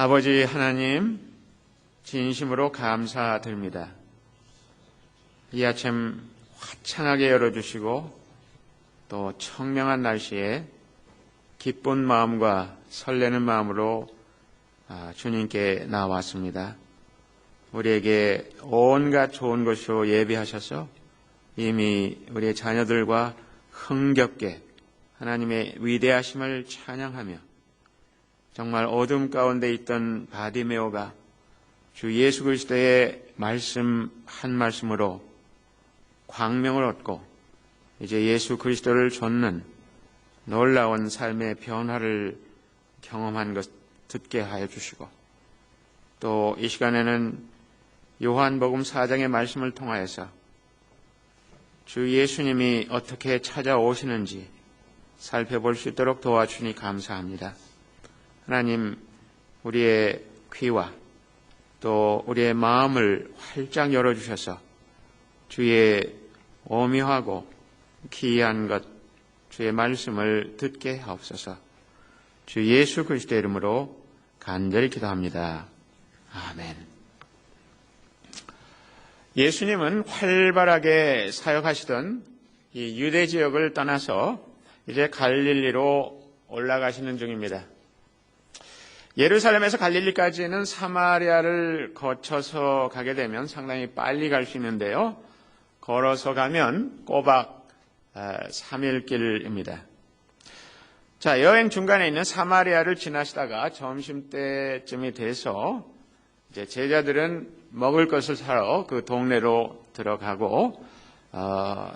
아버지 하나님, 진심으로 감사드립니다. 이 아침 화창하게 열어주시고 또 청명한 날씨에 기쁜 마음과 설레는 마음으로 주님께 나왔습니다. 우리에게 온갖 좋은 것으로 예비하셔서 이미 우리의 자녀들과 흥겹게 하나님의 위대하심을 찬양하며 정말 어둠 가운데 있던 바디메오가 주 예수 그리스도의 말씀 한 말씀으로 광명을 얻고 이제 예수 그리스도를 좇는 놀라운 삶의 변화를 경험한 것 듣게 하여 주시고, 또 이 시간에는 요한복음 4장의 말씀을 통하여서 주 예수님이 어떻게 찾아오시는지 살펴볼 수 있도록 도와주니 감사합니다. 하나님, 우리의 귀와 또 우리의 마음을 활짝 열어주셔서 주의 오묘하고 기이한 것, 주의 말씀을 듣게 하옵소서. 주 예수 그리스도의 이름으로 간절히 기도합니다. 아멘. 예수님은 활발하게 사역하시던 이 유대 지역을 떠나서 이제 갈릴리로 올라가시는 중입니다. 예루살렘에서 갈릴리까지는 사마리아를 거쳐서 가게 되면 상당히 빨리 갈 수 있는데요. 걸어서 가면 꼬박 3일길입니다. 자, 여행 중간에 있는 사마리아를 지나시다가 점심때쯤이 돼서 이제 제자들은 먹을 것을 사러 그 동네로 들어가고,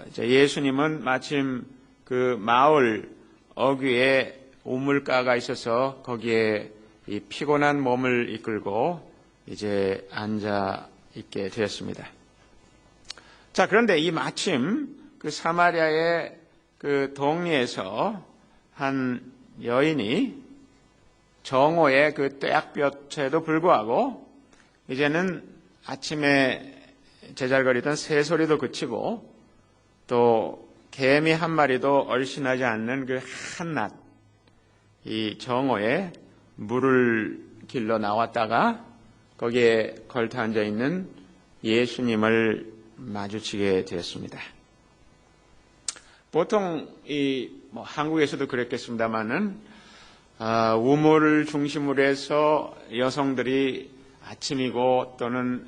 이제 예수님은 마침 그 마을 어귀에 우물가가 있어서 거기에 이 피곤한 몸을 이끌고 이제 앉아 있게 되었습니다. 자, 그런데 이 마침 그 사마리아의 그 동리에서 한 여인이 정오의 그 떼약볕에도 불구하고 이제는 아침에 제잘거리던 새소리도 그치고 또 개미 한 마리도 얼씬하지 않는 그 한낮 이 정오에 물을 길러 나왔다가 거기에 걸터 앉아 있는 예수님을 마주치게 되었습니다. 보통 한국에서도 그랬겠습니다만은 우물을 중심으로 해서 여성들이 아침이고 또는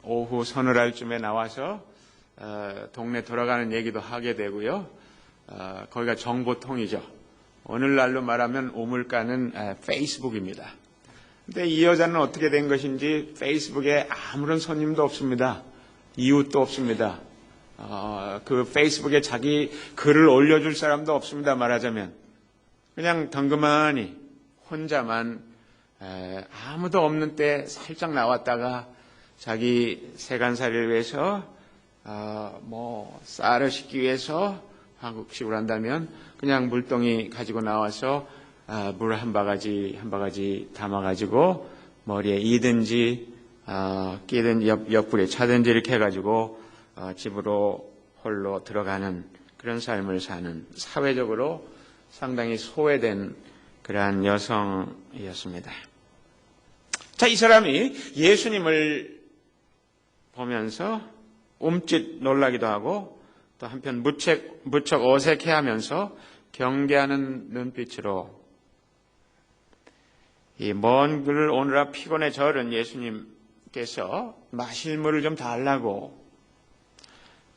오후 서늘할 쯤에 나와서 동네 돌아가는 얘기도 하게 되고요. 거기가 정보통이죠. 오늘날로 말하면 우물가는 페이스북입니다. 근데 이 여자는 어떻게 된 것인지 페이스북에 아무런 손님도 없습니다. 이웃도 없습니다. 그 페이스북에 자기 글을 올려줄 사람도 없습니다. 말하자면 그냥 덩그마니 혼자만 아무도 없는 때 살짝 나왔다가 자기 세간살이를 위해서 쌀을 씻기 위해서 한국식으로 한다면 그냥 물동이 가지고 나와서 물 한 바가지 담아가지고 머리에 이든지 끼든지 옆구리에 차든지 이렇게 해가지고 집으로 홀로 들어가는 그런 삶을 사는 사회적으로 상당히 소외된 그러한 여성이었습니다. 자, 이 사람이 예수님을 보면서 움찔 놀라기도 하고 또 한편 무척 어색해하면서 경계하는 눈빛으로 이 먼 길을 오느라 피곤해 절은 예수님께서 마실 물을 좀 달라고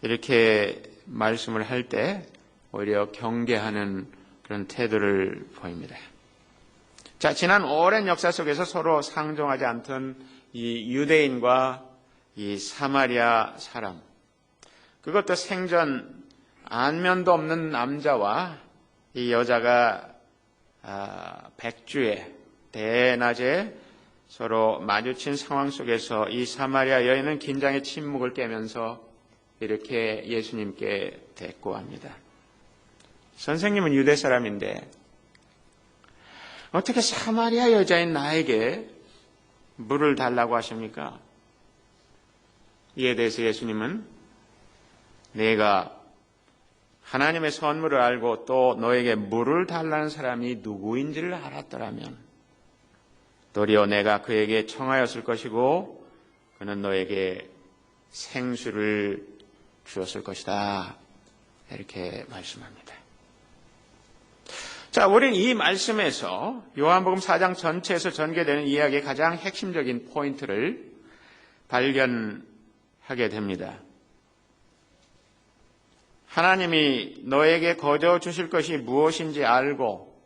이렇게 말씀을 할 때 오히려 경계하는 그런 태도를 보입니다. 자, 지난 오랜 역사 속에서 서로 상종하지 않던 이 유대인과 이 사마리아 사람, 그것도 생전 안면도 없는 남자와 이 여자가 백주에 대낮에 서로 마주친 상황 속에서 이 사마리아 여인은 긴장의 침묵을 깨면서 이렇게 예수님께 대꾸합니다. 선생님은 유대 사람인데 어떻게 사마리아 여자인 나에게 물을 달라고 하십니까? 이에 대해서 예수님은 내가 하나님의 선물을 알고 또 너에게 물을 달라는 사람이 누구인지를 알았더라면 도리어 내가 그에게 청하였을 것이고 그는 너에게 생수를 주었을 것이다. 이렇게 말씀합니다. 자, 우리는 이 말씀에서 요한복음 4장 전체에서 전개되는 이야기의 가장 핵심적인 포인트를 발견하게 됩니다. 하나님이 너에게 거저 주실 것이 무엇인지 알고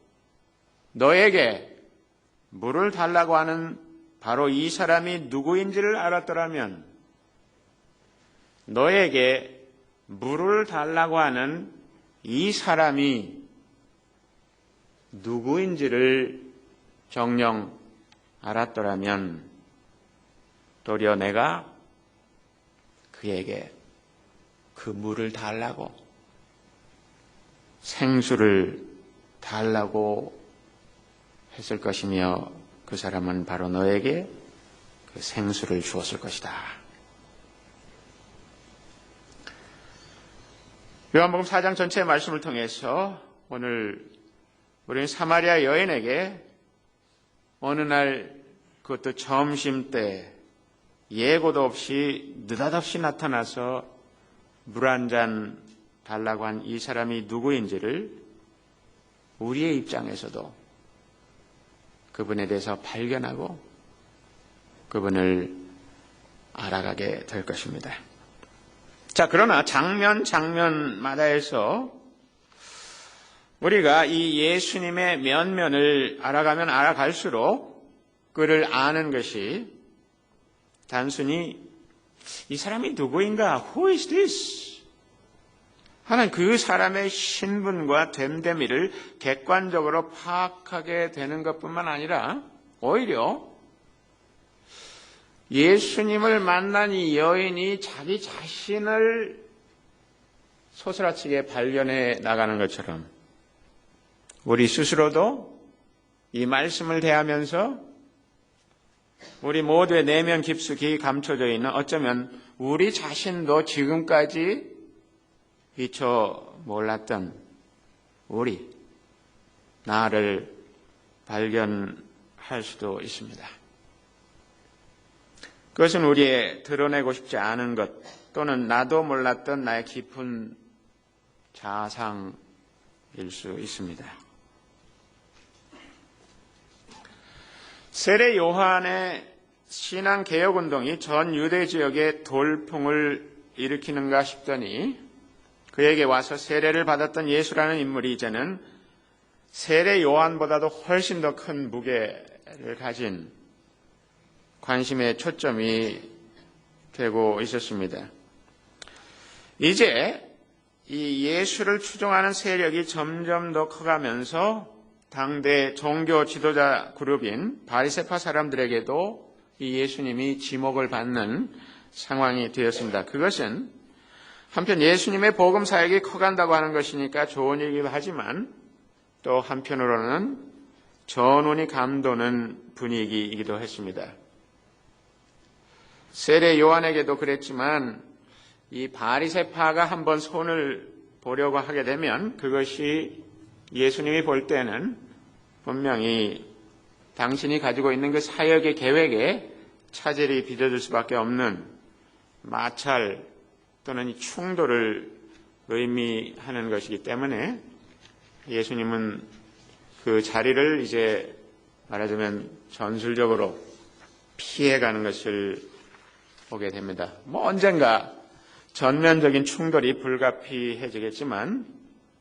너에게 물을 달라고 하는 바로 이 사람이 누구인지를 알았더라면 너에게 물을 달라고 하는 이 사람이 누구인지를 정녕 알았더라면 도리어 내가 그에게 그 물을 달라고 생수를 달라고 했을 것이며 그 사람은 바로 너에게 그 생수를 주었을 것이다. 요한복음 4장 전체의 말씀을 통해서 오늘 우리는 사마리아 여인에게 어느 날 그것도 점심때 예고도 없이 느닷없이 나타나서 물 한 잔 달라고 한 이 사람이 누구인지를 우리의 입장에서도 그분에 대해서 발견하고 그분을 알아가게 될 것입니다. 자, 그러나 장면마다에서 우리가 이 예수님의 면면을 알아가면 알아갈수록 그를 아는 것이 단순히 이 사람이 누구인가? Who is this? 하는 그 사람의 신분과 됨됨이를 객관적으로 파악하게 되는 것뿐만 아니라 오히려 예수님을 만난 이 여인이 자기 자신을 소스라치게 발견해 나가는 것처럼 우리 스스로도 이 말씀을 대하면서 우리 모두의 내면 깊숙이 감춰져 있는 어쩌면 우리 자신도 지금까지 미처 몰랐던 우리, 나를 발견할 수도 있습니다. 그것은 우리의 드러내고 싶지 않은 것 또는 나도 몰랐던 나의 깊은 자상일 수 있습니다. 세례 요한의 신앙개혁운동이 전 유대 지역에 돌풍을 일으키는가 싶더니 그에게 와서 세례를 받았던 예수라는 인물이 이제는 세례 요한보다도 훨씬 더 큰 무게를 가진 관심의 초점이 되고 있었습니다. 이제 이 예수를 추종하는 세력이 점점 더 커가면서 당대 종교 지도자 그룹인 바리새파 사람들에게도 이 예수님이 지목을 받는 상황이 되었습니다. 그것은 한편 예수님의 복음 사역이 커간다고 하는 것이니까 좋은 일이기도 하지만 또 한편으로는 전운이 감도는 분위기이기도 했습니다. 세례 요한에게도 그랬지만 이 바리새파가 한번 손을 보려고 하게 되면 그것이 예수님이 볼 때는 분명히 당신이 가지고 있는 그 사역의 계획에 차질이 빚어질 수밖에 없는 마찰 또는 이 충돌을 의미하는 것이기 때문에 예수님은 그 자리를 이제 말하자면 전술적으로 피해가는 것을 보게 됩니다. 언젠가 전면적인 충돌이 불가피해지겠지만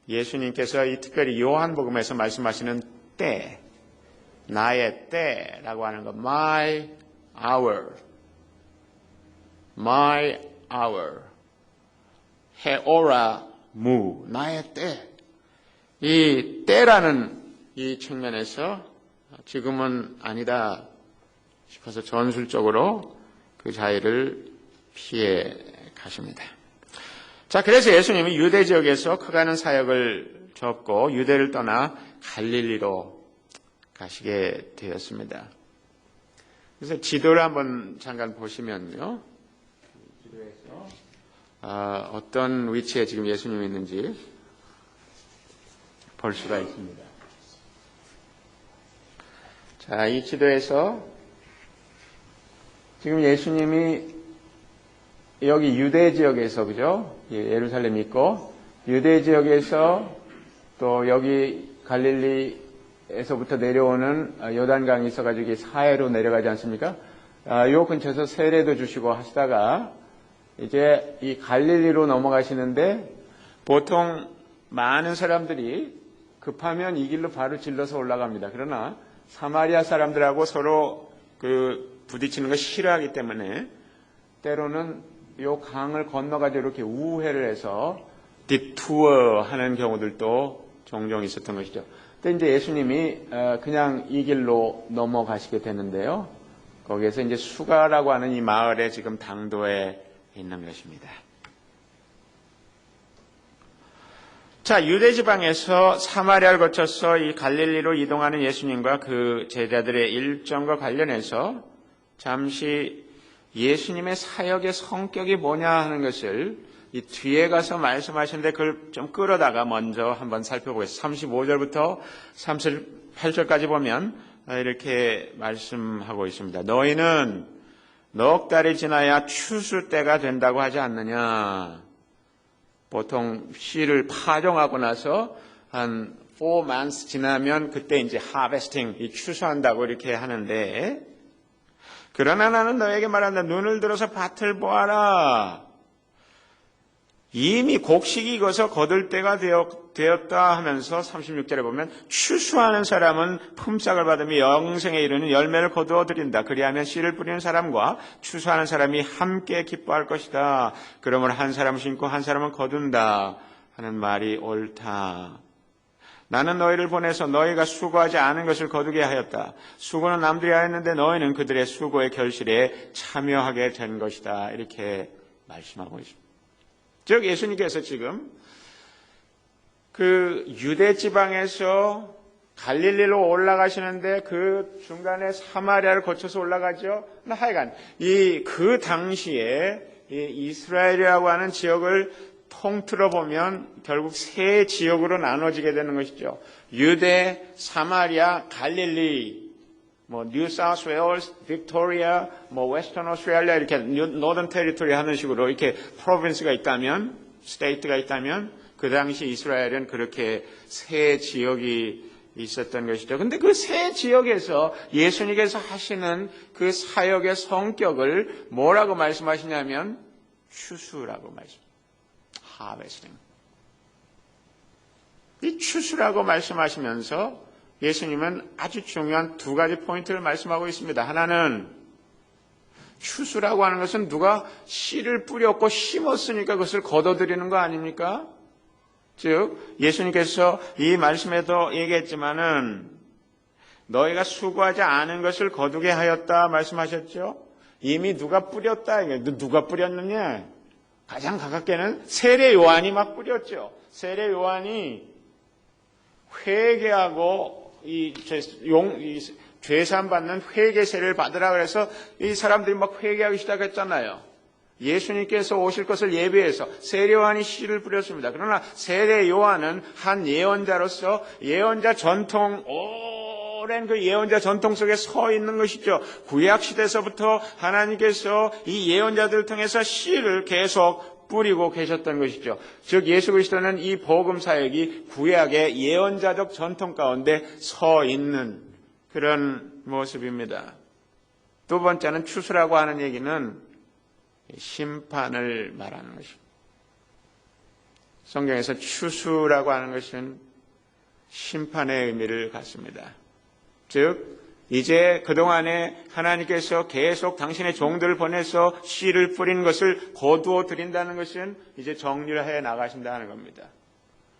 예수님께서 이 특별히 요한복음에서 말씀하시는 때, 나의 때라고 하는 것, my hour, 헤오라 무, 나의 때. 이 때라는 이 측면에서 지금은 아니다 싶어서 전술적으로 그 자리를 피해 가십니다. 자, 그래서 예수님이 유대 지역에서 커가는 사역을 접고 유대를 떠나 갈릴리로 가시게 되었습니다. 그래서 지도를 한번 잠깐 보시면요. 지도에서 어떤 위치에 지금 예수님이 있는지 볼 수가 있습니다. 자, 이 지도에서 지금 예수님이 여기 유대 지역에서, 그죠? 예루살렘 있고, 유대 지역에서 또 여기 갈릴리에서부터 내려오는 요단강이 있어가지고 사해로 내려가지 않습니까? 요 근처에서 세례도 주시고 하시다가 이제 이 갈릴리로 넘어가시는데 보통 많은 사람들이 급하면 이 길로 바로 질러서 올라갑니다. 그러나 사마리아 사람들하고 서로 부딪히는 거 싫어하기 때문에 때로는 요 강을 건너가지고 이렇게 우회를 해서 디투어 하는 경우들도 종종 있었던 것이죠. 근데 이제 예수님이 그냥 이 길로 넘어가시게 되는데요. 거기에서 이제 수가라고 하는 이 마을에 지금 당도에 있는 것입니다. 자, 유대 지방에서 사마리아를 거쳐서 이 갈릴리로 이동하는 예수님과 그 제자들의 일정과 관련해서 잠시 예수님의 사역의 성격이 뭐냐 하는 것을 이 뒤에 가서 말씀하시는데 그걸 좀 끌어다가 먼저 한번 살펴보겠습니다. 35절부터 38절까지 보면 이렇게 말씀하고 있습니다. 너희는 넉 달이 지나야 추수 때가 된다고 하지 않느냐. 보통 씨를 파종하고 나서 한 4 months 지나면 그때 이제 harvesting, 추수한다고 이렇게 하는데, 그러나 나는 너에게 말한다. 눈을 들어서 밭을 보아라. 이미 곡식이 익어서 거둘 때가 되었다 하면서 36절에 보면 추수하는 사람은 품삯을 받으며 영생에 이르는 열매를 거두어 드린다. 그리하면 씨를 뿌리는 사람과 추수하는 사람이 함께 기뻐할 것이다. 그러므로 한 사람은 심고 한 사람은 거둔다 하는 말이 옳다. 나는 너희를 보내서 너희가 수고하지 않은 것을 거두게 하였다. 수고는 남들이 하였는데 너희는 그들의 수고의 결실에 참여하게 된 것이다. 이렇게 말씀하고 있습니다. 즉 예수님께서 지금 그 유대 지방에서 갈릴리로 올라가시는데 그 중간에 사마리아를 거쳐서 올라가죠. 하여간 그 당시에 이 이스라엘이라고 하는 지역을 통틀어 보면 결국 세 지역으로 나눠지게 되는 것이죠. 유대, 사마리아, 갈릴리, 뉴 사우스 웨일스, 빅토리아, 웨스턴 오스트레일리아 이렇게 노던 테리토리 하는 식으로 이렇게 프로빈스가 있다면, 스테이트가 있다면 그 당시 이스라엘은 그렇게 세 지역이 있었던 것이죠. 근데 그 세 지역에서 예수님께서 하시는 그 사역의 성격을 뭐라고 말씀하시냐면 추수라고 말씀합니다. harvesting. 이 추수라고 말씀하시면서 예수님은 아주 중요한 두 가지 포인트를 말씀하고 있습니다. 하나는 추수라고 하는 것은 누가 씨를 뿌렸고 심었으니까 그것을 거둬들이는 거 아닙니까? 즉 예수님께서 이 말씀에도 얘기했지만은 너희가 수고하지 않은 것을 거두게 하였다 말씀하셨죠. 이미 누가 뿌렸다. 누가 뿌렸느냐? 가장 가깝게는 세례 요한이 막 뿌렸죠. 세례 요한이 회개하고 죄사함 받는 회개세를 받으라 그래서 이 사람들이 막 회개하기 시작했잖아요. 예수님께서 오실 것을 예비해서 세례 요한이 씨를 뿌렸습니다. 그러나 세례 요한은 한 예언자로서 예언자 전통, 오랜 그 예언자 전통 속에 서 있는 것이죠. 구약 시대에서부터 하나님께서 이 예언자들을 통해서 씨를 계속 뿌리고 계셨던 것이죠. 즉 예수 그리스도는 이 복음 사역이 구약의 예언자적 전통 가운데 서 있는 그런 모습입니다. 두 번째는 추수라고 하는 얘기는 심판을 말하는 것입니다. 성경에서 추수라고 하는 것은 심판의 의미를 갖습니다. 즉 이제 그동안에 하나님께서 계속 당신의 종들을 보내서 씨를 뿌린 것을 거두어 드린다는 것은 이제 정리를 해 나가신다는 겁니다.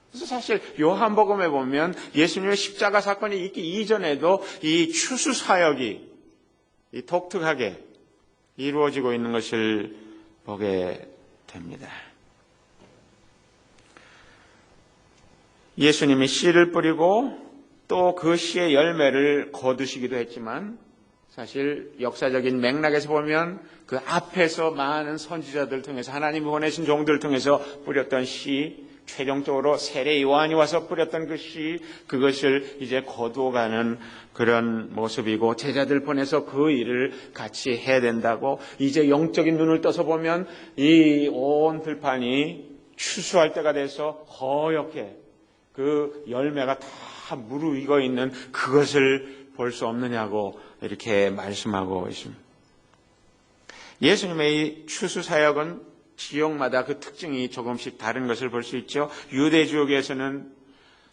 그래서 사실 요한복음에 보면 예수님의 십자가 사건이 있기 이전에도 이 추수 사역이 독특하게 이루어지고 있는 것을 보게 됩니다. 예수님이 씨를 뿌리고 또 그 씨의 열매를 거두시기도 했지만 사실 역사적인 맥락에서 보면 그 앞에서 많은 선지자들 통해서 하나님이 보내신 종들을 통해서 뿌렸던 씨, 최종적으로 세례 요한이 와서 뿌렸던 그 씨, 그것을 이제 거두어가는 그런 모습이고, 제자들 보내서 그 일을 같이 해야 된다고, 이제 영적인 눈을 떠서 보면 이 온 들판이 추수할 때가 돼서 허옇게 그 열매가 다 무르익어 있는 그것을 볼 수 없느냐고 이렇게 말씀하고 있습니다. 예수님의 이 추수 사역은 지역마다 그 특징이 조금씩 다른 것을 볼 수 있죠. 유대 지역에서는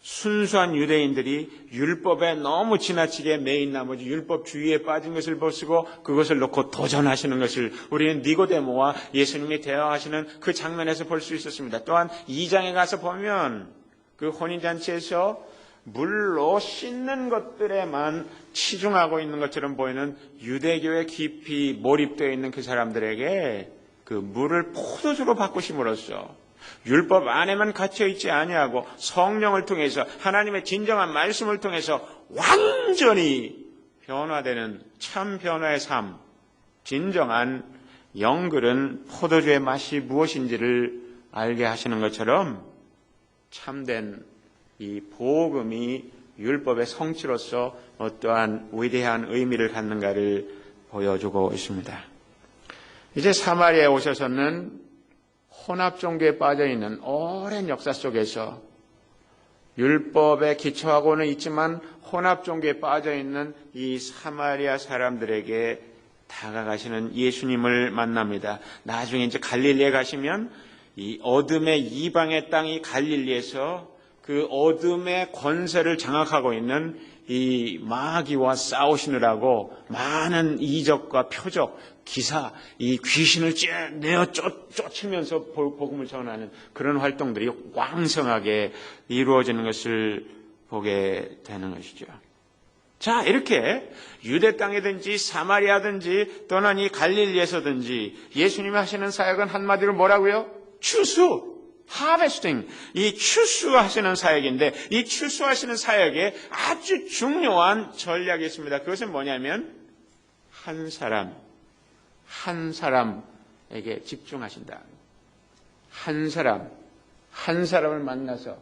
순수한 유대인들이 율법에 너무 지나치게 매인 나머지 율법 주의에 빠진 것을 보시고 그것을 놓고 도전하시는 것을 우리는 니고데모와 예수님이 대화하시는 그 장면에서 볼 수 있었습니다. 또한 2장에 가서 보면 그 혼인잔치에서 물로 씻는 것들에만 치중하고 있는 것처럼 보이는 유대교에 깊이 몰입되어 있는 그 사람들에게 그 물을 포도주로 바꾸심으로써 율법 안에만 갇혀 있지 아니하고 성령을 통해서 하나님의 진정한 말씀을 통해서 완전히 변화되는 참 변화의 삶, 진정한 영글은 포도주의 맛이 무엇인지를 알게 하시는 것처럼 참된 이 복음이 율법의 성취로서 어떠한 위대한 의미를 갖는가를 보여주고 있습니다. 이제 사마리아에 오셔서는 혼합 종교에 빠져있는 오랜 역사 속에서 율법에 기초하고는 있지만 혼합 종교에 빠져있는 이 사마리아 사람들에게 다가가시는 예수님을 만납니다. 나중에 이제 갈릴리에 가시면 이 어둠의 이방의 땅이 갈릴리에서 그 어둠의 권세를 장악하고 있는 이 마귀와 싸우시느라고 많은 이적과 표적, 기사, 이 귀신을 내어 쫓으면서 복음을 전하는 그런 활동들이 왕성하게 이루어지는 것을 보게 되는 것이죠. 자, 이렇게 유대 땅이든지 사마리아든지 또는 이 갈릴리에서든지 예수님이 하시는 사역은 한마디로 뭐라고요? 추수! 하베스팅, 이 추수하시는 사역인데 이 추수하시는 사역에 아주 중요한 전략이 있습니다. 그것은 뭐냐면 한 사람에게 집중하신다. 한 사람을 만나서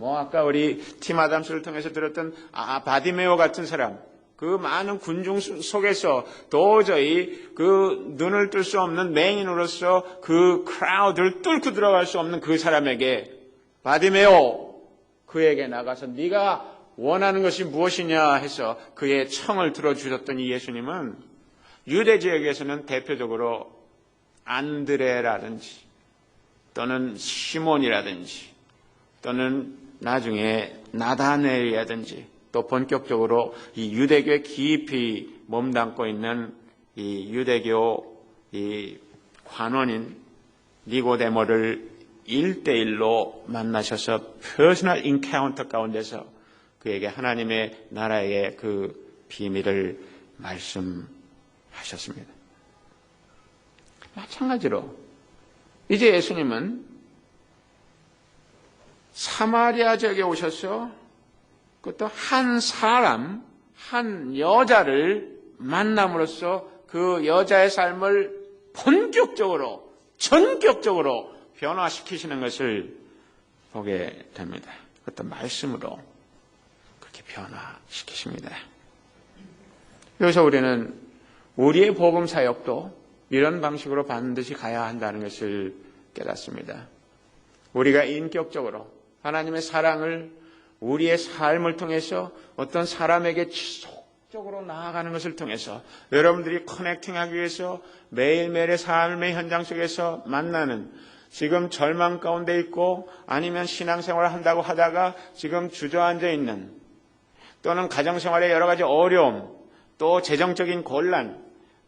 아까 우리 팀 아담스를 통해서 들었던 바디메오 같은 사람, 그 많은 군중 속에서 도저히 그 눈을 뜰 수 없는 맹인으로서 그 크라우드를 뚫고 들어갈 수 없는 그 사람에게 바디메오, 그에게 나가서 네가 원하는 것이 무엇이냐 해서 그의 청을 들어주셨던 이 예수님은 유대 지역에서는 대표적으로 안드레라든지 또는 시몬이라든지 또는 나중에 나다넬이라든지 또 본격적으로 이 유대교에 깊이 몸담고 있는 이 유대교 이 관원인 니고데모를 1대1로 만나셔서 퍼스널 인카운터 가운데서 그에게 하나님의 나라의 그 비밀을 말씀하셨습니다. 마찬가지로 이제 예수님은 사마리아 지역에 오셔서 그것도 한 여자를 만남으로써 그 여자의 삶을 본격적으로, 전격적으로 변화시키시는 것을 보게 됩니다. 그것도 말씀으로 그렇게 변화시키십니다. 여기서 우리는 우리의 복음 사역도 이런 방식으로 반드시 가야 한다는 것을 깨닫습니다. 우리가 인격적으로 하나님의 사랑을 우리의 삶을 통해서 어떤 사람에게 지속적으로 나아가는 것을 통해서 여러분들이 커넥팅하기 위해서 매일매일의 삶의 현장 속에서 만나는 지금 절망 가운데 있고 아니면 신앙생활을 한다고 하다가 지금 주저앉아 있는 또는 가정생활의 여러 가지 어려움 또 재정적인 곤란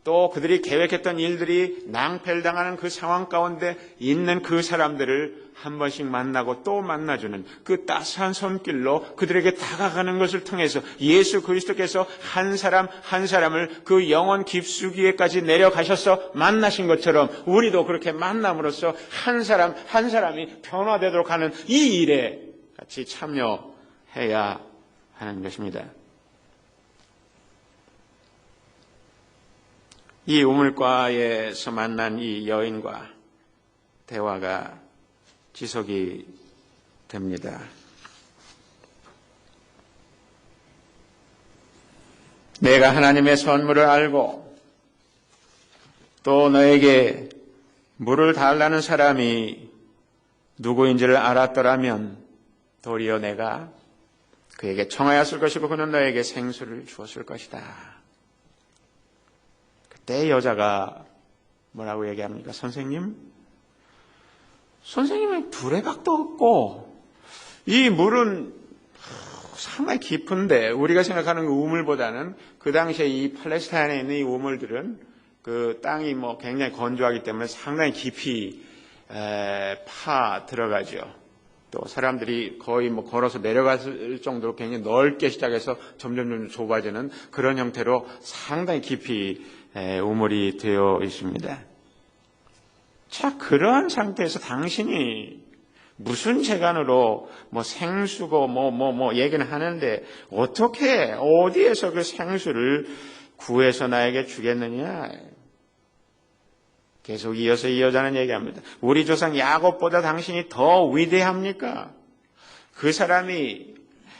또 그들이 계획했던 일들이 낭패를 당하는 그 상황 가운데 있는 그 사람들을 한 번씩 만나고 또 만나주는 그 따스한 손길로 그들에게 다가가는 것을 통해서 예수 그리스도께서 한 사람을 그 영원 깊숙이에까지 내려가셔서 만나신 것처럼 우리도 그렇게 만남으로써 한 사람이 변화되도록 하는 이 일에 같이 참여해야 하는 것입니다. 이 우물가에서 만난 이 여인과 대화가 지속이 됩니다. 내가 하나님의 선물을 알고 또 너에게 물을 달라는 사람이 누구인지를 알았더라면 도리어 내가 그에게 청하였을 것이고 그는 너에게 생수를 주었을 것이다. 그때 여자가 뭐라고 얘기합니까? 선생님은 두레박도 없고 이 물은 상당히 깊은데 우리가 생각하는 그 우물보다는 그 당시에 이 팔레스타인에 있는 이 우물들은 그 땅이 굉장히 건조하기 때문에 상당히 깊이 파 들어가죠. 또 사람들이 거의 걸어서 내려갈 정도로 굉장히 넓게 시작해서 점점 좁아지는 그런 형태로 상당히 깊이 우물이 되어 있습니다. 자, 그러한 상태에서 당신이 무슨 재간으로 생수고 얘기는 하는데 어떻게 어디에서 그 생수를 구해서 나에게 주겠느냐? 계속 이어서 이 여자는 얘기합니다. 우리 조상 야곱보다 당신이 더 위대합니까? 그 사람이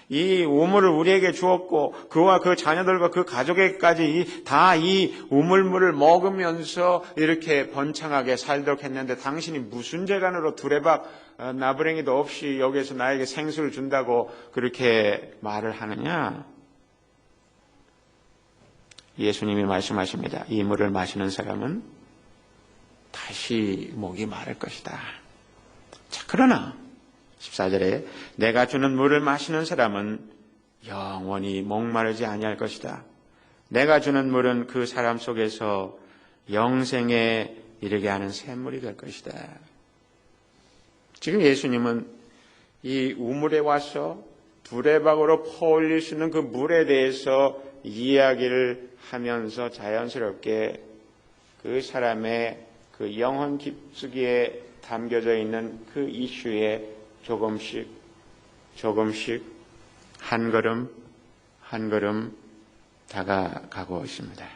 이 우물을 우리에게 주었고 그와 그 자녀들과 그 가족에게까지 다 이 우물물을 먹으면서 이렇게 번창하게 살도록 했는데 당신이 무슨 재간으로 두레박 나부랭이도 없이 여기에서 나에게 생수를 준다고 그렇게 말을 하느냐? 예수님이 말씀하십니다. 이 물을 마시는 사람은 다시 목이 마를 것이다. 자, 그러나 14절에 내가 주는 물을 마시는 사람은 영원히 목마르지 아니할 것이다. 내가 주는 물은 그 사람 속에서 영생에 이르게 하는 샘물이 될 것이다. 지금 예수님은 이 우물에 와서 두레박으로 퍼올릴 수 있는 그 물에 대해서 이야기를 하면서 자연스럽게 그 사람의 그 영혼 깊숙이에 담겨져 있는 그 이슈에 조금씩 한 걸음 다가가고 있습니다.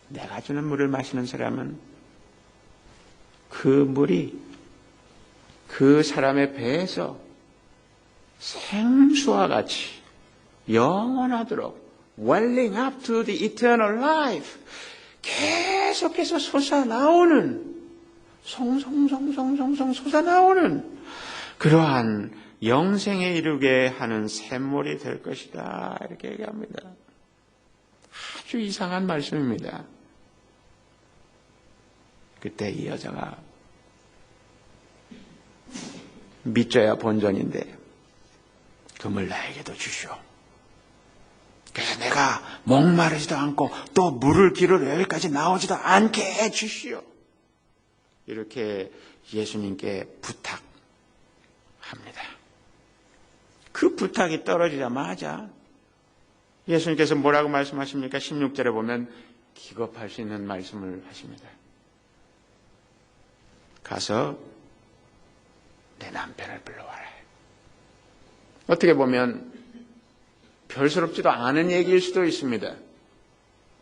내가 주는 물을 마시는 사람은 그 물이 그 사람의 배에서 생수와 같이 영원하도록 welling up to the eternal life 계속해서 솟아나오는 송송송송송송 솟아나오는 그러한 영생에 이르게 하는 샘물이 될 것이다. 이렇게 얘기합니다. 아주 이상한 말씀입니다. 그때 이 여자가 믿져야 본전인데 그 물 나에게도 주시오. 그래서 내가 목마르지도 않고 또 물을 길을 여기까지 나오지도 않게 해 주시오. 이렇게 예수님께 부탁합니다. 그 부탁이 떨어지자마자 예수님께서 뭐라고 말씀하십니까? 16절에 보면 기겁할 수 있는 말씀을 하십니다. 가서 내 남편을 불러와라. 어떻게 보면 별스럽지도 않은 얘기일 수도 있습니다.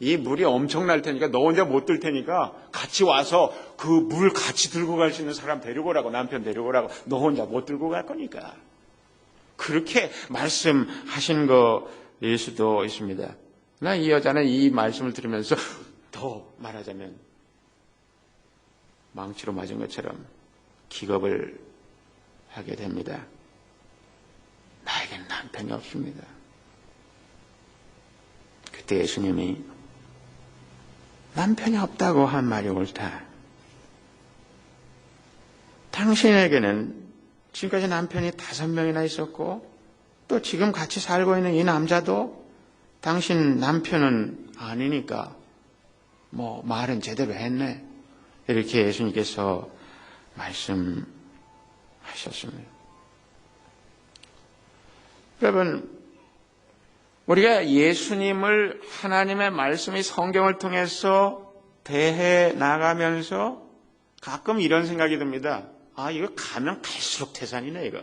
이 물이 엄청날 테니까 너 혼자 못 들 테니까 같이 와서 그 물 같이 들고 갈 수 있는 사람 데리고 오라고, 남편 데리고 오라고. 너 혼자 못 들고 갈 거니까. 그렇게 말씀하신 거일 수도 있습니다. 그러나 이 여자는 이 말씀을 들으면서 더 말하자면 망치로 맞은 것처럼 기겁을 하게 됩니다. 나에게는 남편이 없습니다. 그때 예수님이 남편이 없다고 한 말이 옳다. 당신에게는 지금까지 남편이 5명이나 있었고 또 지금 같이 살고 있는 이 남자도 당신 남편은 아니니까 말은 제대로 했네. 이렇게 예수님께서 말씀하셨습니다. 여러분, 우리가 예수님을 하나님의 말씀이 성경을 통해서 대해 나가면서 가끔 이런 생각이 듭니다. 이거 가면 갈수록 태산이네, 이거.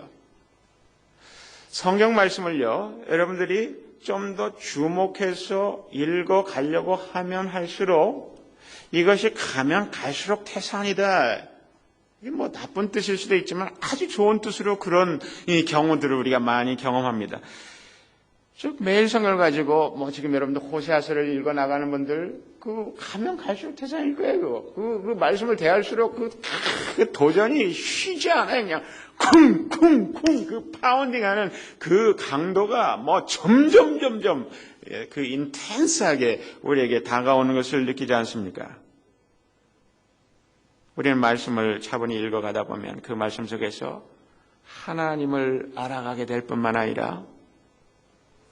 성경 말씀을요, 여러분들이 좀 더 주목해서 읽어가려고 하면 할수록 이것이 가면 갈수록 태산이다. 이게 뭐 나쁜 뜻일 수도 있지만 아주 좋은 뜻으로 그런 이 경우들을 우리가 많이 경험합니다. 쭉 매일 성경을 가지고 뭐 지금 여러분들 호세아서를 읽어 나가는 분들 가면 갈수록 태산 읽어요. 그 말씀을 대할수록 그 도전이 쉬지 않아요. 그냥 쿵쿵쿵 그 파운딩하는 그 강도가 뭐 점점 그 인텐스하게 우리에게 다가오는 것을 느끼지 않습니까? 우리는 말씀을 차분히 읽어가다 보면 그 말씀 속에서 하나님을 알아가게 될 뿐만 아니라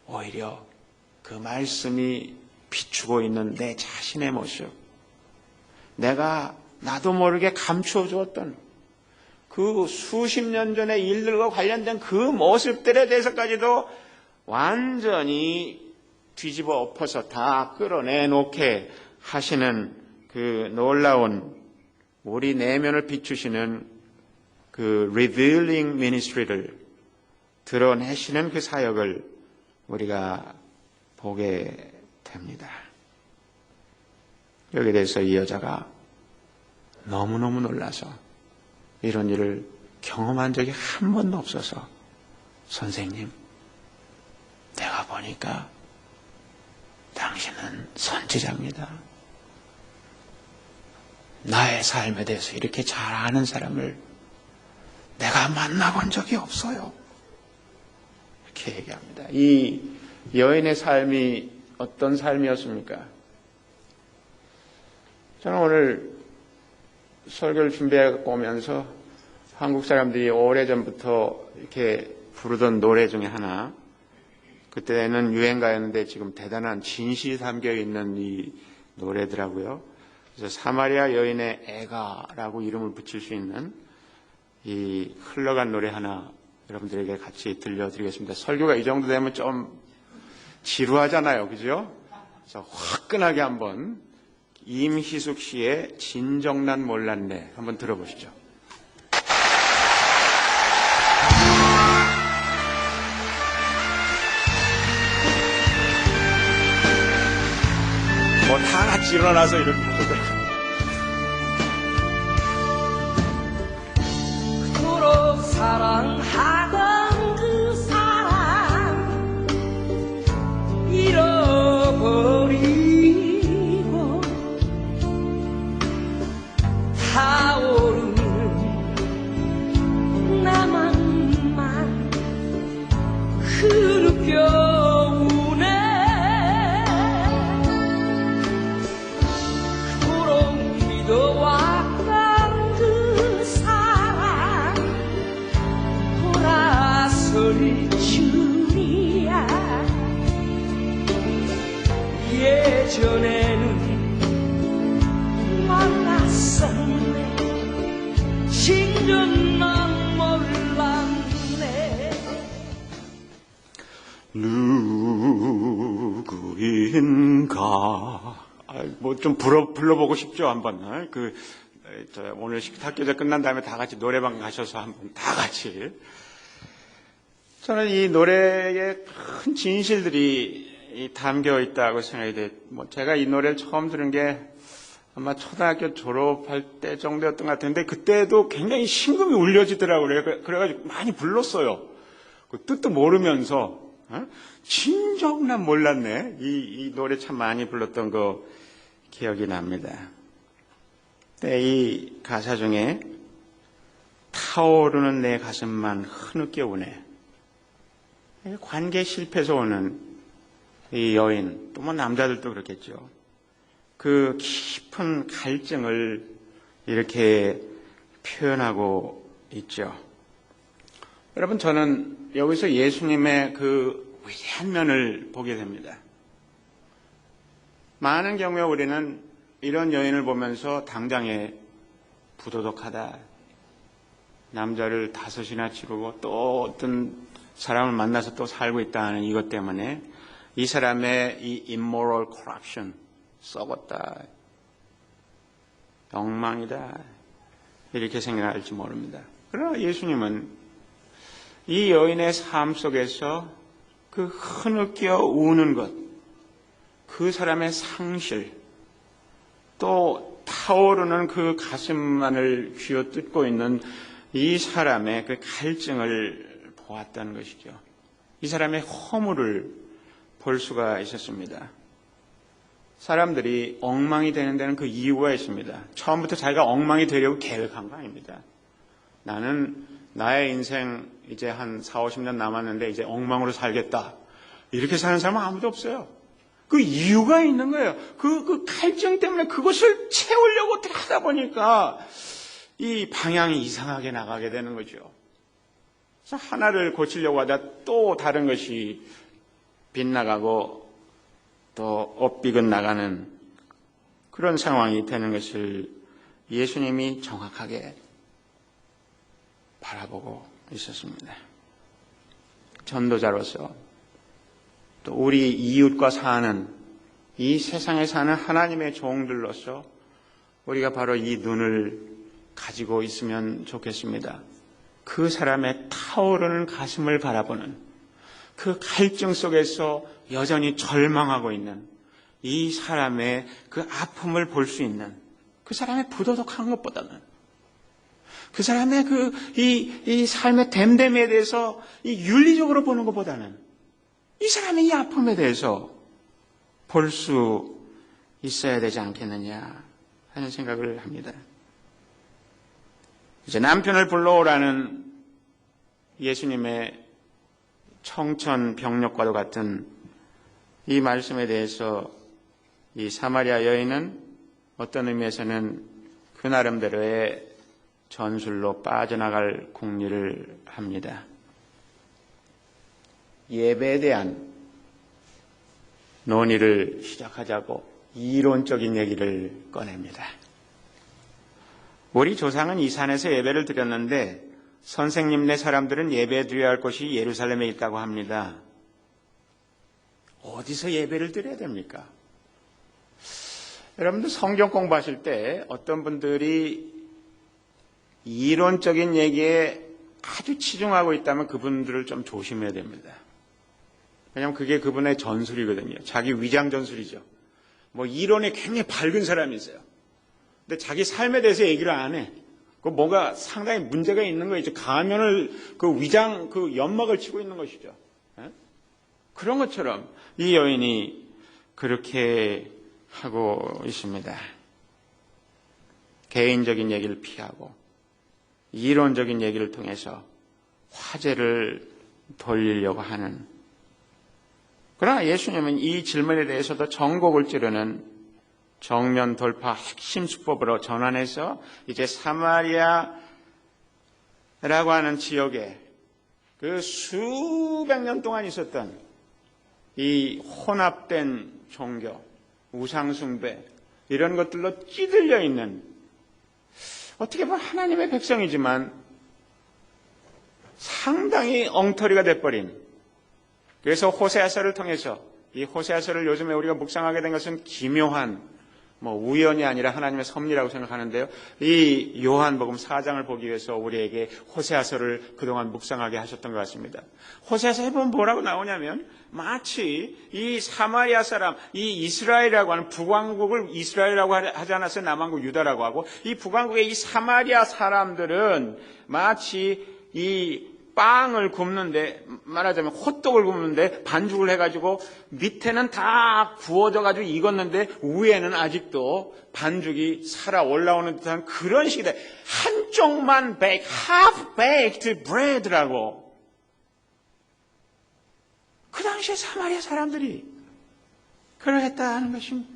오히려 그 말씀이 비추고 있는 내 자신의 모습, 나도 모르게 감추어 주었던 그 수십 년 전의 일들과 관련된 그 모습들에 대해서까지도 완전히 뒤집어 엎어서 다 끌어내놓게 하시는 그 놀라운 우리 내면을 비추시는 그 revealing ministry를 드러내시는 그 사역을 우리가 보게 됩니다. 여기에 대해서 이 여자가 너무너무 놀라서 이런 일을 경험한 적이 한 번도 없어서 선생님, 내가 보니까 당신은 선지자입니다. 나의 삶에 대해서 이렇게 잘 아는 사람을 내가 만나본 적이 없어요. 이렇게 얘기합니다. 이 여인의 삶이 어떤 삶이었습니까? 저는 오늘 설교를 준비하고 오면서 한국 사람들이 오래전부터 이렇게 부르던 노래 중에 하나, 그때는 유행가였는데 지금 대단한 진실이 담겨있는 이 노래더라고요. 그래서 사마리아 여인의 애가라고 이름을 붙일 수 있는 이 흘러간 노래 하나 여러분들에게 같이 들려드리겠습니다. 설교가 이 정도 되면 좀 지루하잖아요. 그죠? 그래서 화끈하게 한번 임희숙 씨의 진정난 몰랐네 한번 들어보시죠. 뭐 다 같이 일어나서 이렇게 보세요. 그토록 사랑하던 그 사람 잃어버리고 타오르는 나만만 흐느껴오네. 그토록 믿어왔던 그 사람 돌아설 줄이야. 예전에는 몰랐었네. 진정 난 몰랐네. 누구인가? 뭐 좀 불러보고 싶죠, 한번. 오늘 식탁교제 끝난 다음에 다 같이 노래방 가셔서 한번 다 같이. 저는 이 노래에 큰 진실들이 담겨 있다고 생각이 돼요. 제가 이 노래를 처음 들은 게 아마 초등학교 졸업할 때 정도였던 것 같은데, 그때도 굉장히 심금이 울려지더라고요. 그래가지고 많이 불렀어요. 그 뜻도 모르면서. 진정 난 몰랐네. 이 노래 참 많이 불렀던 거 기억이 납니다. 근데 이 가사 중에 타오르는 내 가슴만 흐느껴 오네. 관계 실패에서 오는 이 여인, 또 뭐 남자들도 그렇겠죠. 그 깊은 갈증을 이렇게 표현하고 있죠. 여러분, 저는 여기서 예수님의 그 위대한 면을 보게 됩니다. 많은 경우에 우리는 이런 여인을 보면서 당장에 부도덕하다, 남자를 5이나 치르고 또 어떤 사람을 만나서 또 살고 있다는 이것 때문에 이 사람의 이 immoral corruption, 썩었다, 엉망이다, 이렇게 생각할지 모릅니다. 그러나 예수님은 이 여인의 삶 속에서 그 흐느껴 우는 것, 그 사람의 상실, 또 타오르는 그 가슴만을 쥐어뜯고 있는 이 사람의 그 갈증을 보았다는 것이죠. 이 사람의 허물을 볼 수가 있었습니다. 사람들이 엉망이 되는 데는 그 이유가 있습니다. 처음부터 자기가 엉망이 되려고 계획한 거 아닙니다. 나는 나의 인생 이제 한 4, 50년 남았는데 이제 엉망으로 살겠다. 이렇게 사는 사람은 아무도 없어요. 그 이유가 있는 거예요. 그 갈증 때문에 그것을 채우려고 어떻게 하다 보니까 이 방향이 이상하게 나가게 되는 거죠. 그래서 하나를 고치려고 하다 또 다른 것이 빗나가고 또 엇비긋 나가는 그런 상황이 되는 것을 예수님이 정확하게 바라보고 있었습니다. 전도자로서 또 우리 이웃과 사는 이 세상에 사는 하나님의 종들로서 우리가 바로 이 눈을 가지고 있으면 좋겠습니다. 그 사람의 타오르는 가슴을 바라보는 그 갈증 속에서 여전히 절망하고 있는 이 사람의 그 아픔을 볼 수 있는 그 사람의 부도덕한 것보다는 그 사람의 이 삶의 됨됨이에 대해서 이 윤리적으로 보는 것보다는 이 사람의 이 아픔에 대해서 볼 수 있어야 되지 않겠느냐 하는 생각을 합니다. 이제 남편을 불러오라는 예수님의 청천벽력과도 같은 이 말씀에 대해서 이 사마리아 여인은 어떤 의미에서는 그 나름대로의 전술로 빠져나갈 궁리를 합니다. 예배에 대한 논의를 시작하자고 이론적인 얘기를 꺼냅니다. 우리 조상은 이 산에서 예배를 드렸는데 선생님네 사람들은 예배 드려야 할 곳이 예루살렘에 있다고 합니다. 어디서 예배를 드려야 됩니까? 여러분들 성경 공부하실 때 어떤 분들이 이론적인 얘기에 아주 치중하고 있다면 그분들을 좀 조심해야 됩니다. 왜냐하면 그게 그분의 전술이거든요. 자기 위장 전술이죠. 뭐 이론에 굉장히 밝은 사람이 있어요. 근데 자기 삶에 대해서 얘기를 안 해. 그 뭔가 상당히 문제가 있는 거죠. 가면을 그 위장 그 연막을 치고 있는 것이죠. 그런 것처럼 이 여인이 그렇게 하고 있습니다. 개인적인 얘기를 피하고 이론적인 얘기를 통해서 화제를 돌리려고 하는. 그러나 예수님은 이 질문에 대해서도 전곡을 찌르는 정면 돌파 핵심 수법으로 전환해서 이제 사마리아라고 하는 지역에 그 수백 년 동안 있었던 이 혼합된 종교, 우상숭배 이런 것들로 찌들려 있는 어떻게 보면 하나님의 백성이지만 상당히 엉터리가 돼버린. 그래서 호세아서를 통해서 이 호세아서를 요즘에 우리가 묵상하게 된 것은 기묘한 우연이 아니라 하나님의 섭리라고 생각하는데요. 이 요한복음 4장을 보기 위해서 우리에게 호세아서를 그동안 묵상하게 하셨던 것 같습니다. 호세아서에 보면 뭐라고 나오냐면 마치 이 사마리아 사람, 이 이스라엘이라고 하는 북왕국을 이스라엘이라고 하지 않았어요. 남왕국 유다라고 하고 이 북왕국의 이 사마리아 사람들은 마치 이 빵을 굽는데 말하자면 호떡을 굽는데 반죽을 해가지고 밑에는 다 구워져가지고 익었는데 위에는 아직도 반죽이 살아 올라오는 듯한 그런 식이다. 한쪽만 bake, half baked bread라고. 그 당시에 사마리아 사람들이 그러했다는 것입니다.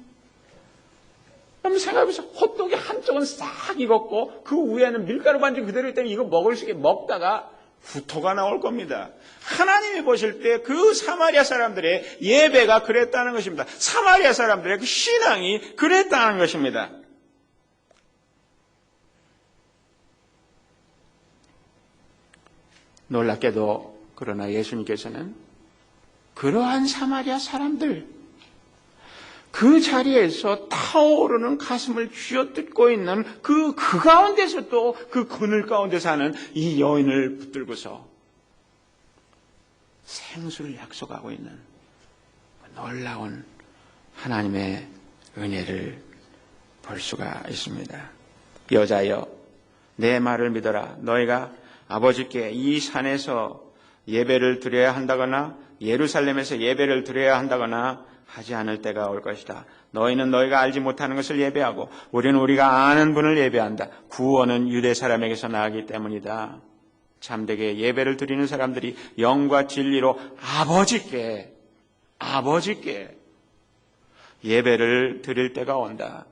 한번 생각해보세요. 호떡이 한쪽은 싹 익었고 그 위에는 밀가루 반죽이 그대로 있다면 이거 먹을 수 있게 먹다가 구토가 나올 겁니다. 하나님이 보실 때 그 사마리아 사람들의 예배가 그랬다는 것입니다. 사마리아 사람들의 그 신앙이 그랬다는 것입니다. 놀랍게도 그러나 예수님께서는 그러한 사마리아 사람들 그 자리에서 타오르는 가슴을 쥐어뜯고 있는 그 가운데서 또 그 그늘 가운데 사는 이 여인을 붙들고서 생수를 약속하고 있는 놀라운 하나님의 은혜를 볼 수가 있습니다. 여자여, 내 말을 믿어라. 너희가 아버지께 이 산에서 예배를 드려야 한다거나 예루살렘에서 예배를 드려야 한다거나 하지 않을 때가 올 것이다. 너희는 너희가 알지 못하는 것을 예배하고 우리는 우리가 아는 분을 예배한다. 구원은 유대 사람에게서 나기 때문이다. 참되게 예배를 드리는 사람들이 영과 진리로 아버지께 예배를 드릴 때가 온다.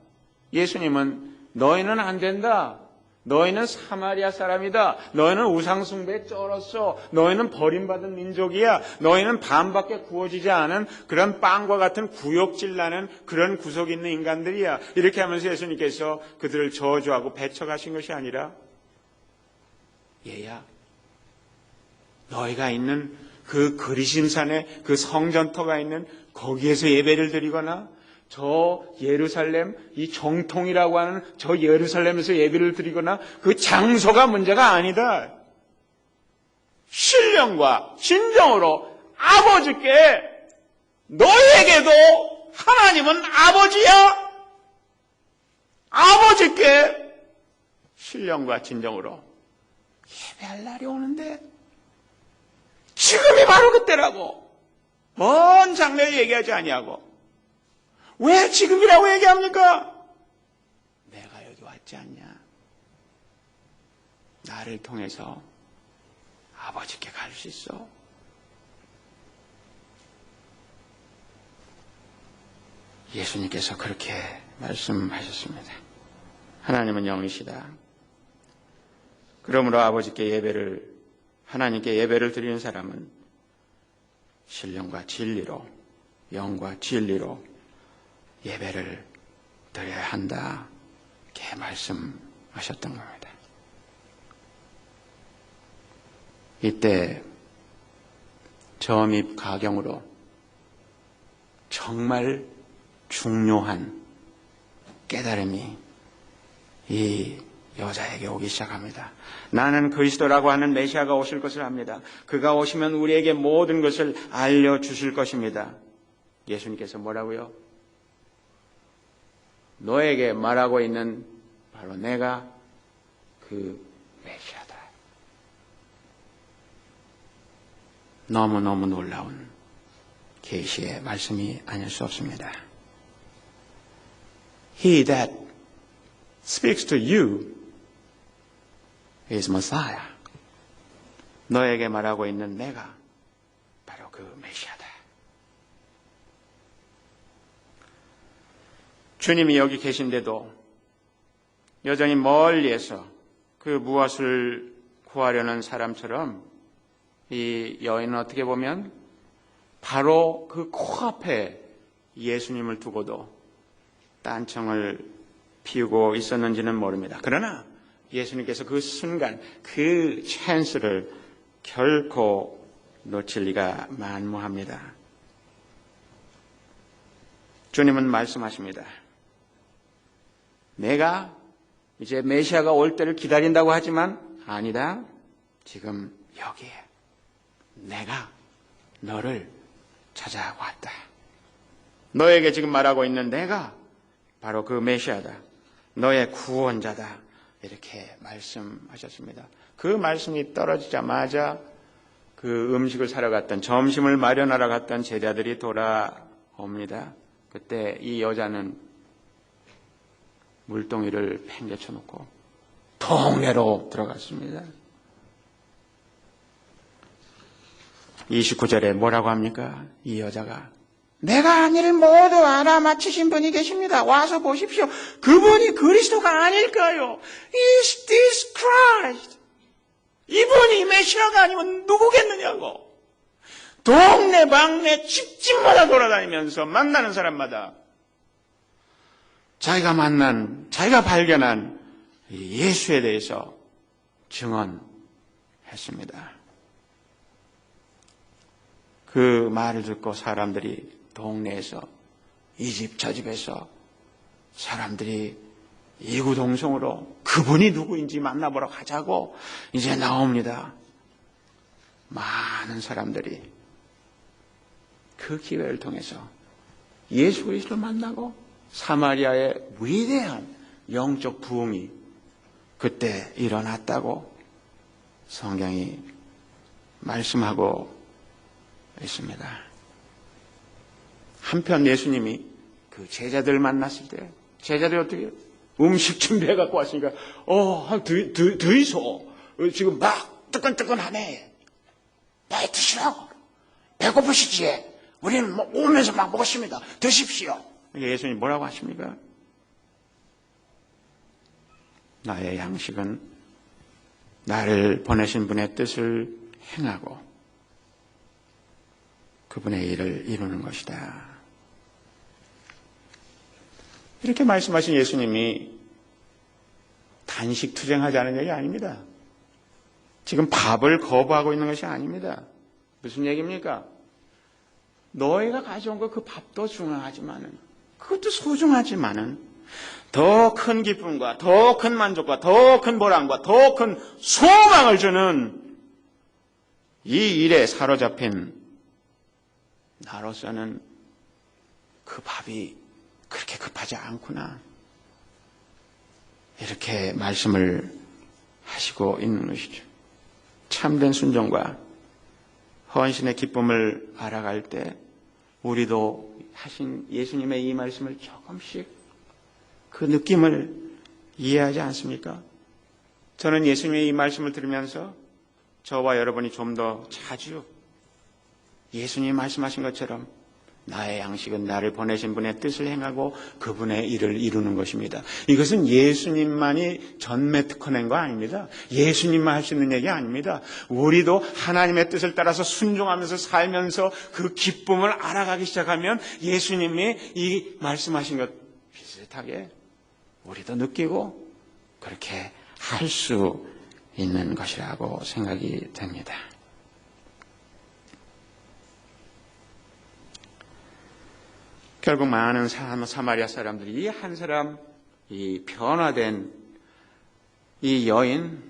예수님은 너희는 안 된다. 너희는 사마리아 사람이다. 너희는 우상숭배에 쩔었어. 너희는 버림받은 민족이야. 너희는 반밖에 구워지지 않은 그런 빵과 같은 구역질 나는 그런 구석 있는 인간들이야. 이렇게 하면서 예수님께서 그들을 저주하고 배척하신 것이 아니라 얘야, 너희가 있는 그 그리심산에 그 성전터가 있는 거기에서 예배를 드리거나 저 예루살렘, 이 정통이라고 하는 저 예루살렘에서 예배를 드리거나 그 장소가 문제가 아니다. 신령과 진정으로 아버지께, 너희에게도 하나님은 아버지야. 아버지께 신령과 진정으로 예배할 날이 오는데 지금이 바로 그때라고 먼 장래를 얘기하지 아니하고 왜 지금이라고 얘기합니까? 내가 여기 왔지 않냐? 나를 통해서 아버지께 갈 수 있어. 예수님께서 그렇게 말씀하셨습니다. 하나님은 영이시다. 그러므로 하나님께 예배를 드리는 사람은 신령과 진리로, 영과 진리로 예배를 드려야 한다. 이렇게 말씀하셨던 겁니다. 이때 점입 가경으로 정말 중요한 깨달음이 이 여자에게 오기 시작합니다. 나는 그리스도라고 하는 메시아가 오실 것을 압니다. 그가 오시면 우리에게 모든 것을 알려주실 것입니다. 예수님께서 뭐라고요? 너에게 말하고 있는 바로 내가 그 메시아다. 너무너무 놀라운 계시의 말씀이 아닐 수 없습니다. He that speaks to you is Messiah. 너에게 말하고 있는 내가 바로 그 메시아다. 주님이 여기 계신데도 여전히 멀리에서 그 무엇을 구하려는 사람처럼 이 여인은 어떻게 보면 바로 그 코앞에 예수님을 두고도 딴청을 피우고 있었는지는 모릅니다. 그러나 예수님께서 그 순간, 그 찬스를 결코 놓칠 리가 만무합니다. 주님은 말씀하십니다. 내가 이제 메시아가 올 때를 기다린다고 하지만 아니다. 지금 여기에 내가 너를 찾아왔다. 너에게 지금 말하고 있는 내가 바로 그 메시아다. 너의 구원자다. 이렇게 말씀하셨습니다. 그 말씀이 떨어지자마자 그 음식을 사러 갔던, 점심을 마련하러 갔던 제자들이 돌아옵니다. 그때 이 여자는 물동이를 팽개쳐 놓고 동네로 들어갔습니다. 29절에 뭐라고 합니까? 이 여자가 내가 한 일을 모두 알아맞히신 분이 계십니다. 와서 보십시오. 그분이 그리스도가 아닐까요? Is this Christ? 이분이 메시아가 아니면 누구겠느냐고. 동네 방네 집집마다 돌아다니면서 만나는 사람마다 자기가 발견한 예수에 대해서 증언했습니다. 그 말을 듣고 사람들이 동네에서 이 집 저 집에서 사람들이 이구동성으로 그분이 누구인지 만나보러 가자고 이제 나옵니다. 많은 사람들이 그 기회를 통해서 예수 그리스도를 만나고 사마리아의 위대한 영적 부흥이 그때 일어났다고 성경이 말씀하고 있습니다. 한편 예수님이 그 제자들 만났을 때 제자들이 어떻게 음식 준비해 갖고 왔으니까 더 있어. 지금 막 뜨끈뜨끈하네. 많이 드시라고. 배고프시지? 우리는 오면서 막 먹었습니다. 드십시오. 예수님 뭐라고 하십니까? 나의 양식은 나를 보내신 분의 뜻을 행하고 그분의 일을 이루는 것이다. 이렇게 말씀하신 예수님이 단식 투쟁하자는 얘기 아닙니다. 지금 밥을 거부하고 있는 것이 아닙니다. 무슨 얘기입니까? 너희가 가져온 거 그 밥도 중요하지만은 그것도 소중하지만은 더 큰 기쁨과 더 큰 만족과 더 큰 보람과 더 큰 소망을 주는 이 일에 사로잡힌 나로서는 그 밥이 그렇게 급하지 않구나. 이렇게 말씀을 하시고 있는 것이죠. 참된 순종과 헌신의 기쁨을 알아갈 때 우리도 하신 예수님의 이 말씀을 조금씩 그 느낌을 이해하지 않습니까? 저는 예수님의 이 말씀을 들으면서 저와 여러분이 좀 더 자주 예수님이 말씀하신 것처럼 나의 양식은 나를 보내신 분의 뜻을 행하고 그분의 일을 이루는 것입니다. 이것은 예수님만이 전매 특허낸 거 아닙니다. 예수님만 할 수 있는 얘기 아닙니다. 우리도 하나님의 뜻을 따라서 순종하면서 살면서 그 기쁨을 알아가기 시작하면 예수님이 이 말씀하신 것 비슷하게 우리도 느끼고 그렇게 할 수 있는 것이라고 생각이 됩니다. 결국 많은 사마리아 사람들이 이 한 사람, 이 변화된 이 여인,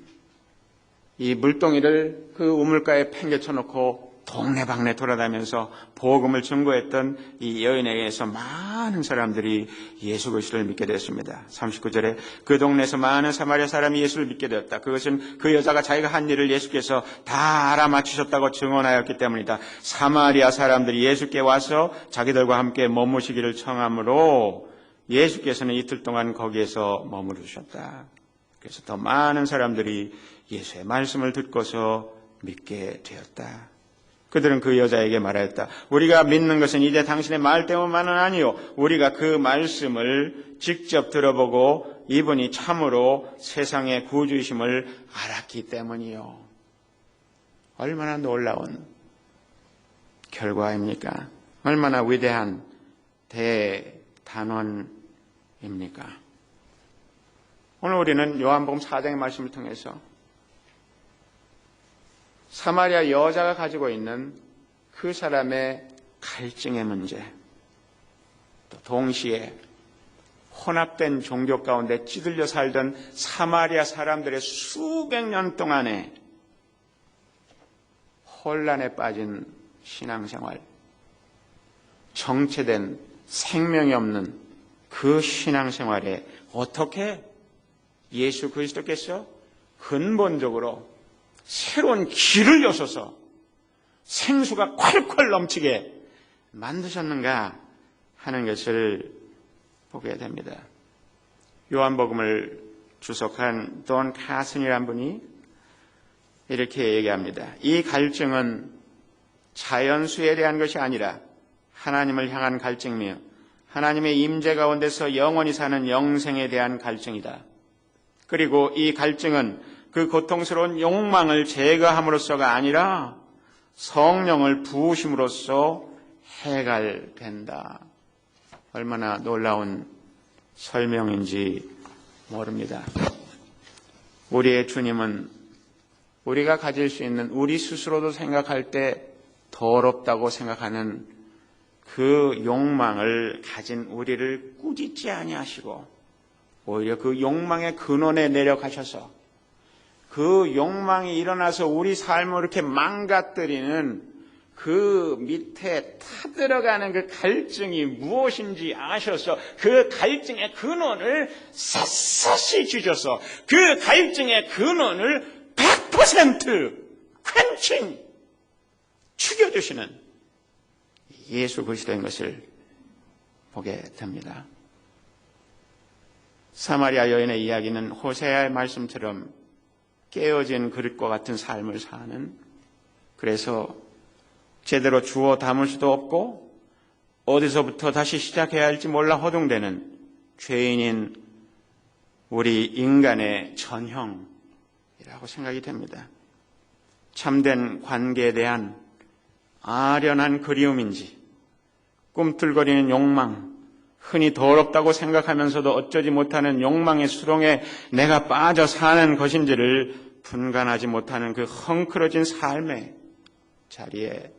이 물동이를 그 우물가에 팽개쳐 놓고 동네방네 돌아다니면서 복음을 증거했던 이 여인에게서 많은 사람들이 예수 그리스도를 믿게 되었습니다. 39절에 그 동네에서 많은 사마리아 사람이 예수를 믿게 되었다. 그것은 그 여자가 자기가 한 일을 예수께서 다 알아맞히셨다고 증언하였기 때문이다. 사마리아 사람들이 예수께 와서 자기들과 함께 머무시기를 청하므로 예수께서는 이틀 동안 거기에서 머무르셨다. 그래서 더 많은 사람들이 예수의 말씀을 듣고서 믿게 되었다. 그들은 그 여자에게 말하였다. 우리가 믿는 것은 이제 당신의 말 때문만은 아니요. 우리가 그 말씀을 직접 들어보고 이분이 참으로 세상의 구주이심을 알았기 때문이요. 얼마나 놀라운 결과입니까? 얼마나 위대한 대단원입니까? 오늘 우리는 요한복음 4장의 말씀을 통해서 사마리아 여자가 가지고 있는 그 사람의 갈증의 문제, 또 동시에 혼합된 종교 가운데 찌들려 살던 사마리아 사람들의 수백 년 동안의 혼란에 빠진 신앙생활, 정체된 생명이 없는 그 신앙생활에 어떻게 예수 그리스도께서 근본적으로 새로운 길을 여셔서 생수가 콸콸 넘치게 만드셨는가 하는 것을 보게 됩니다. 요한복음을 주석한 돈 카슨이라는 분이 이렇게 얘기합니다. 이 갈증은 자연수에 대한 것이 아니라 하나님을 향한 갈증이며 하나님의 임재 가운데서 영원히 사는 영생에 대한 갈증이다. 그리고 이 갈증은 그 고통스러운 욕망을 제거함으로써가 아니라 성령을 부으심으로써 해갈된다. 얼마나 놀라운 설명인지 모릅니다. 우리의 주님은 우리가 가질 수 있는 우리 스스로도 생각할 때 더럽다고 생각하는 그 욕망을 가진 우리를 꾸짖지 아니하시고 오히려 그 욕망의 근원에 내려가셔서 그 욕망이 일어나서 우리 삶을 이렇게 망가뜨리는 그 밑에 타들어가는 그 갈증이 무엇인지 아셔서 그 갈증의 근원을 샅샅이 주셔서 그 갈증의 근원을 100% 퀸칭 죽여주시는 예수 그리스도인 것을 보게 됩니다. 사마리아 여인의 이야기는 호세아의 말씀처럼 깨어진 그릇과 같은 삶을 사는, 그래서 제대로 주워 담을 수도 없고 어디서부터 다시 시작해야 할지 몰라 허둥대는 죄인인 우리 인간의 전형이라고 생각이 됩니다. 참된 관계에 대한 아련한 그리움인지 꿈틀거리는 욕망, 흔히 더럽다고 생각하면서도 어쩌지 못하는 욕망의 수렁에 내가 빠져 사는 것인지를 분간하지 못하는 그 헝클어진 삶의 자리에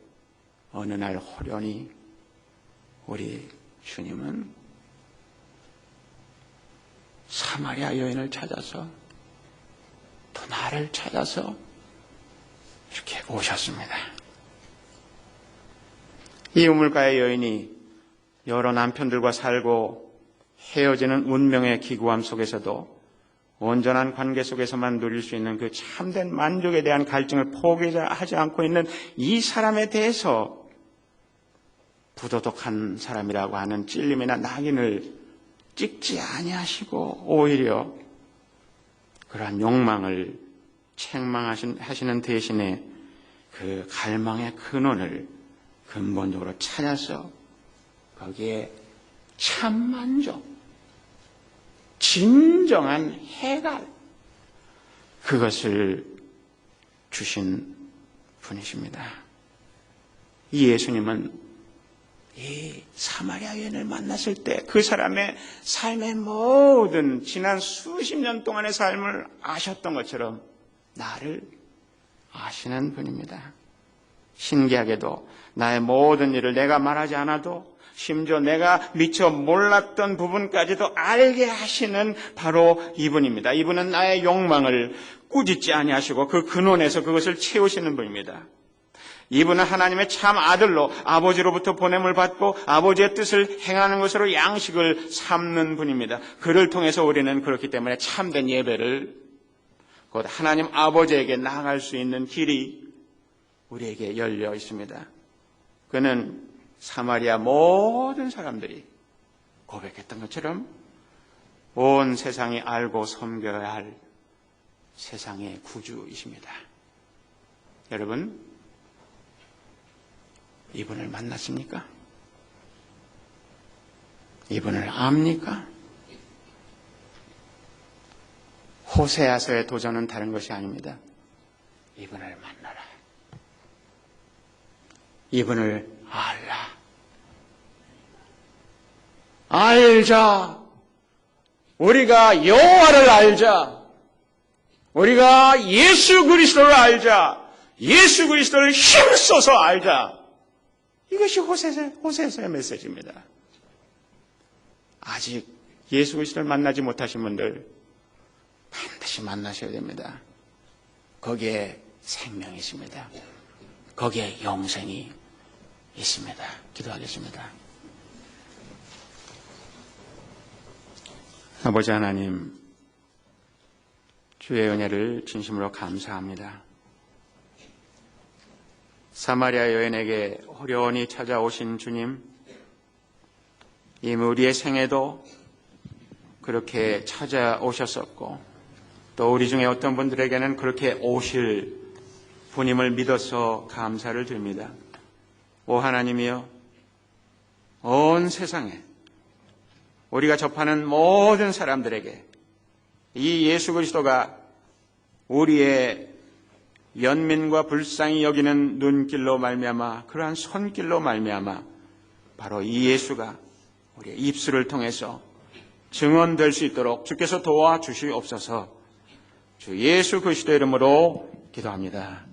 어느 날 호련히 우리 주님은 사마리아 여인을 찾아서 또 나를 찾아서 이렇게 오셨습니다. 이 우물가의 여인이 여러 남편들과 살고 헤어지는 운명의 기구함 속에서도 온전한 관계 속에서만 누릴 수 있는 그 참된 만족에 대한 갈증을 포기하지 않고 있는 이 사람에 대해서 부도덕한 사람이라고 하는 찔림이나 낙인을 찍지 아니하시고 오히려 그러한 욕망을 책망하시는 대신에 그 갈망의 근원을 근본적으로 찾아서 거기에 참만족, 진정한 해갈, 그것을 주신 분이십니다. 이 예수님은 이 사마리아 여인을 만났을 때 그 사람의 삶의 모든 지난 수십 년 동안의 삶을 아셨던 것처럼 나를 아시는 분입니다. 신기하게도 나의 모든 일을 내가 말하지 않아도 심지어 내가 미처 몰랐던 부분까지도 알게 하시는 바로 이분입니다. 이분은 나의 욕망을 꾸짖지 아니하시고 그 근원에서 그것을 채우시는 분입니다. 이분은 하나님의 참 아들로 아버지로부터 보냄을 받고 아버지의 뜻을 행하는 것으로 양식을 삼는 분입니다. 그를 통해서 우리는 그렇기 때문에 참된 예배를 곧 하나님 아버지에게 나아갈 수 있는 길이 우리에게 열려 있습니다. 그는 사마리아 모든 사람들이 고백했던 것처럼 온 세상이 알고 섬겨야 할 세상의 구주이십니다. 여러분, 이분을 만났습니까? 이분을 압니까? 호세아서의 도전은 다른 것이 아닙니다. 이분을 만나라. 이분을 알라. 알자. 우리가 여호와를 알자. 우리가 예수 그리스도를 알자. 예수 그리스도를 힘써서 알자. 이것이 호세아서의 메시지입니다. 아직 예수 그리스도를 만나지 못하신 분들 반드시 만나셔야 됩니다. 거기에 생명이 있습니다. 거기에 영생이 있습니다. 기도하겠습니다. 아버지 하나님, 주의 은혜를 진심으로 감사합니다. 사마리아 여인에게 호련히 찾아오신 주님, 이미 우리의 생애도 그렇게 찾아오셨었고 또 우리 중에 어떤 분들에게는 그렇게 오실 분임을 믿어서 감사를 드립니다. 오 하나님이여, 온 세상에 우리가 접하는 모든 사람들에게 이 예수 그리스도가 우리의 연민과 불쌍히 여기는 눈길로 말미암아, 그러한 손길로 말미암아 바로 이 예수가 우리의 입술을 통해서 증언될 수 있도록 주께서 도와주시옵소서. 주 예수 그리스도 이름으로 기도합니다.